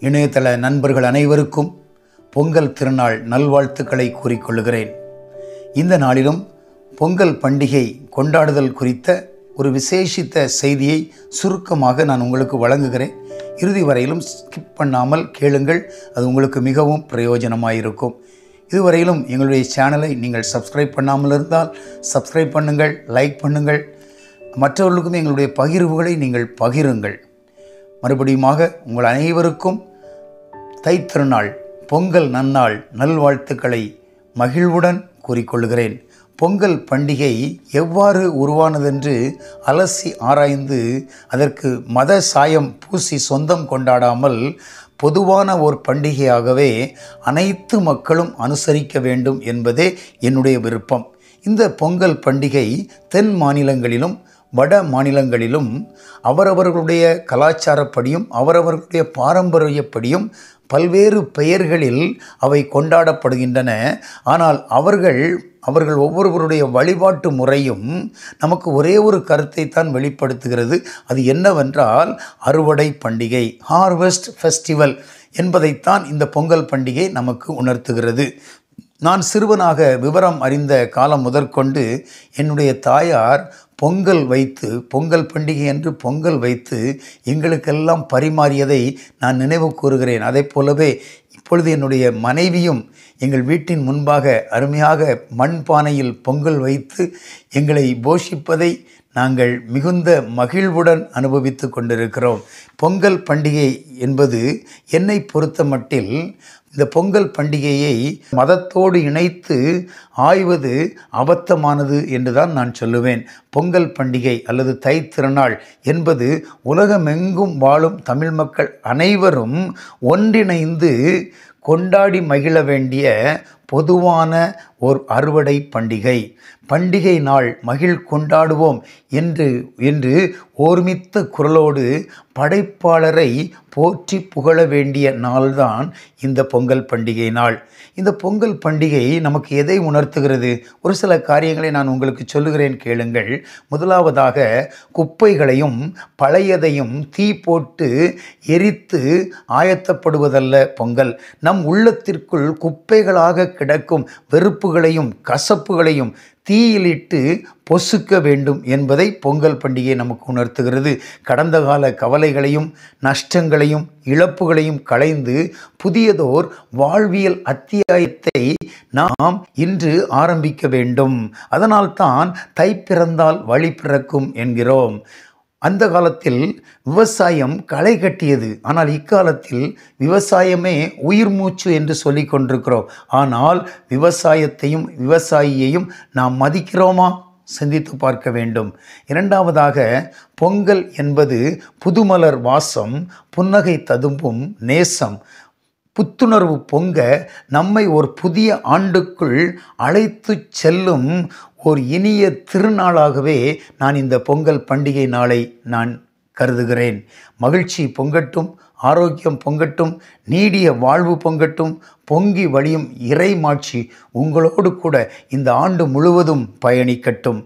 இணையதள நண்பர்கள் அனைவருக்கும் பொங்கல் திருநாள் நல்வாழ்த்துக்களை கூறிக்கொள்கிறேன். இந்த நாளிலும் பொங்கல் பண்டிகை கொண்டாடுதல் குறித்த ஒரு விசேஷித்த செய்தியை சுருக்கமாக நான் உங்களுக்கு வழங்குகிறேன். இறுதி வரையிலும் ஸ்கிப் பண்ணாமல் கேளுங்கள், அது உங்களுக்கு மிகவும் பிரயோஜனமாயிருக்கும். இதுவரையிலும் எங்களுடைய சேனலை நீங்கள் சப்ஸ்கிரைப் பண்ணாமல் இருந்தால் சப்ஸ்கிரைப் பண்ணுங்கள், லைக் பண்ணுங்கள், மற்றவர்களுக்கும் எங்களுடைய பகிர்வுகளை நீங்கள் பகிருங்கள். மறுபடியுமாக உங்கள் அனைவருக்கும் தைத்திருநாள் பொங்கல் நன்னாள் நல்வாழ்த்துக்களை மகிழ்வுடன் கூறிக்கொள்கிறேன். பொங்கல் பண்டிகை எவ்வாறு உருவானதென்று அலசி ஆராய்ந்து அதற்கு மத சாயம் பூசி சொந்தம் கொண்டாடாமல் பொதுவான ஓர் பண்டிகையாகவே அனைத்து மக்களும் அனுசரிக்க வேண்டும் என்பதே என்னுடைய விருப்பம். இந்த பொங்கல் பண்டிகை தென் மாநிலங்களிலும் வட மாநிலங்களிலும் அவரவர்களுடைய கலாச்சாரப்படியும் அவரவர்களுடைய பாரம்பரியப்படியும் பல்வேறு பெயர்களில் அவை கொண்டாடப்படுகின்றன. ஆனால் அவர்கள் ஒவ்வொருவருடைய வழிபாட்டு முறையும் நமக்கு ஒரே ஒரு கருத்தை தான் வெளிப்படுத்துகிறது. அது என்னவென்றால் அறுவடை பண்டிகை, ஹார்வெஸ்ட் ஃபெஸ்டிவல் என்பதைத்தான் இந்த பொங்கல் பண்டிகை நமக்கு உணர்த்துகிறது. நான் சிறுவனாக விவரம் அறிந்த காலம் முதற்கொண்டு என்னுடைய தாயார் பொங்கல் பண்டிகை என்று பொங்கல் வைத்து எங்களுக்கெல்லாம் பரிமாறியதை நான் நினைவு கூறுகிறேன். அதை போலவே இப்பொழுது என்னுடைய மனைவியும் எங்கள் வீட்டின் முன்பாக அருமையாக மண்பானையில் பொங்கல் வைத்து எங்களை போஷிப்பதை நாங்கள் மிகுந்த மகிழ்வுடன் அனுபவித்து கொண்டிருக்கிறோம். பொங்கல் பண்டிகை என்பது என்னை பொறுத்த மட்டில் இந்த பொங்கல் பண்டிகையை மதத்தோடு இணைத்து ஆய்வது அபத்தமானது என்றுதான் நான் சொல்லுவேன். பொங்கல் பண்டிகை அல்லது தைத்திருநாள் என்பது உலகமெங்கும் வாழும் தமிழ் மக்கள் அனைவரும் ஒன்றிணைந்து கொண்டாடி மகிழ வேண்டிய பொதுவான ஓர் அறுவடை பண்டிகை நாள் மகிழ் கொண்டாடுவோம் என்று ஓர்மித்த குரலோடு படைப்பாளரை போற்றி புகழ வேண்டிய நாள்தான் இந்த பொங்கல் பண்டிகை நாள். இந்த பொங்கல் பண்டிகை நமக்கு எதை உணர்த்துகிறது? ஒரு சில காரியங்களை நான் உங்களுக்கு சொல்லுகிறேன், கேளுங்கள். முதலாவதாக, குப்பைகளையும் பழையதையும் தீ போட்டு எரித்து ஆயத்தப்படுவதல்ல பொங்கல். நம் உள்ளத்திற்குள் குப்பைகளாக கிடக்கும் வெறுப்புகளையும் கசப்புகளையும் தீயிலிட்டு பொசுக்க வேண்டும் என்பதை பொங்கல் பண்டிகை நமக்கு உணர்த்துகிறது. கடந்த கால கவலைகளையும் நஷ்டங்களையும் இழப்புகளையும் களைந்து புதியதோர் வாழ்வியல் அத்தியாயத்தை நாம் இன்று ஆரம்பிக்க வேண்டும். அதனால்தான் தை பிறந்தால் வழி பிறக்கும் என்கிறோம். அந்த காலத்தில் விவசாயம் களை கட்டியது, ஆனால் இக்காலத்தில் விவசாயமே உயிர் மூச்சு என்று சொல்லி கொண்டிருக்கிறோம். ஆனால் விவசாயத்தையும் விவசாயியையும் நாம் மதிக்கிறோமா? சிந்தித்து பார்க்க வேண்டும். இரண்டாவதாக, பொங்கல் என்பது புதுமலர் வாசம், புன்னகை ததும்பும் நேசம், புத்துணர்வு பொங்க நம்மை ஒரு புதிய ஆண்டுக்குள் அழைத்து செல்லும் ஒரு இனிய திருநாளாகவே நான் இந்த பொங்கல் பண்டிகை நாளை நான் கருதுகிறேன். மகிழ்ச்சி பொங்கட்டும், ஆரோக்கியம் பொங்கட்டும், நீடிய வாழ்வு பொங்கட்டும், பொங்கி வழியும் இறைமாட்சி உங்களோடு கூட இந்த ஆண்டு முழுவதும் பயணிக்கட்டும்.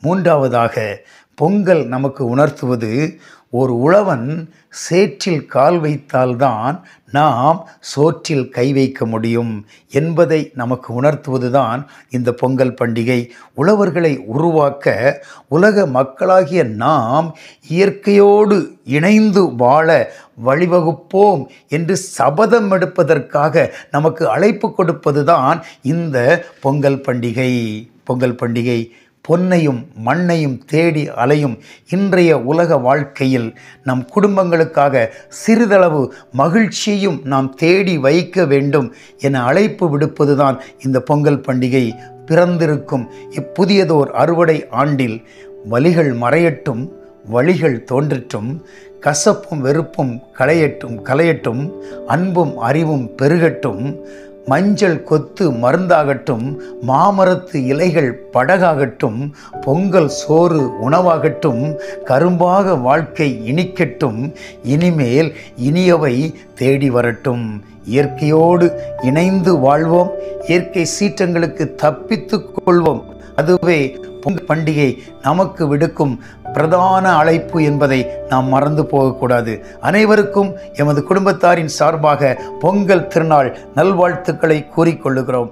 மூன்றாவதாக, பொங்கல் நமக்கு உணர்த்துவது ஒரு உழவன் சேற்றில் கால் வைத்தால்தான் நாம் சோற்றில் கை வைக்க முடியும் என்பதை நமக்கு உணர்த்துவதுதான் இந்த பொங்கல் பண்டிகை. உழவர்களை உருவாக்க உலக மக்களாகிய நாம் இயற்கையோடு இணைந்து வாழ வழிவகுப்போம் என்று சபதம் எடுப்பதற்காக நமக்கு அழைப்பு கொடுப்பதுதான் இந்த பொங்கல் பண்டிகை. பொன்னையும் மண்ணையும் தேடி அலையும் இன்றைய உலக வாழ்க்கையில் நம் குடும்பங்களுக்காக சிறிதளவு மகிழ்ச்சியையும் நாம் தேடி வைக்க வேண்டும் என அழைப்பு விடுப்பதுதான் இந்த பொங்கல் பண்டிகை. பிறந்திருக்கும் இப்புதியதோர் அறுவடை ஆண்டில் வலிகள் மறையட்டும், வழிகள் தோன்றட்டும், கசப்பும் வெறுப்பும் களையட்டும், அன்பும் அறிவும் பெருகட்டும், மஞ்சள் கொத்து மருந்தாகட்டும், மாமரத்து இலைகள் படகாகட்டும், பொங்கல் சோறு உணவாகட்டும், கரும்பாக வாழ்க்கை இனிக்கட்டும், இனிமேல் இனியவை தேடி வரட்டும். இயற்கையோடு இணைந்து வாழ்வோம், இயற்கை சீற்றங்களுக்கு தப்பித்து கொள்வோம். அதுவே பொங்கல் பண்டிகை நமக்கு விடுக்கும் பிரதான அழைப்பு என்பதை நாம் மறந்து போகக்கூடாது. அனைவருக்கும் எமது குடும்பத்தாரின் சார்பாக பொங்கல் திருநாள் நல்வாழ்த்துக்களை கூறிக்கொள்ளுகிறோம்.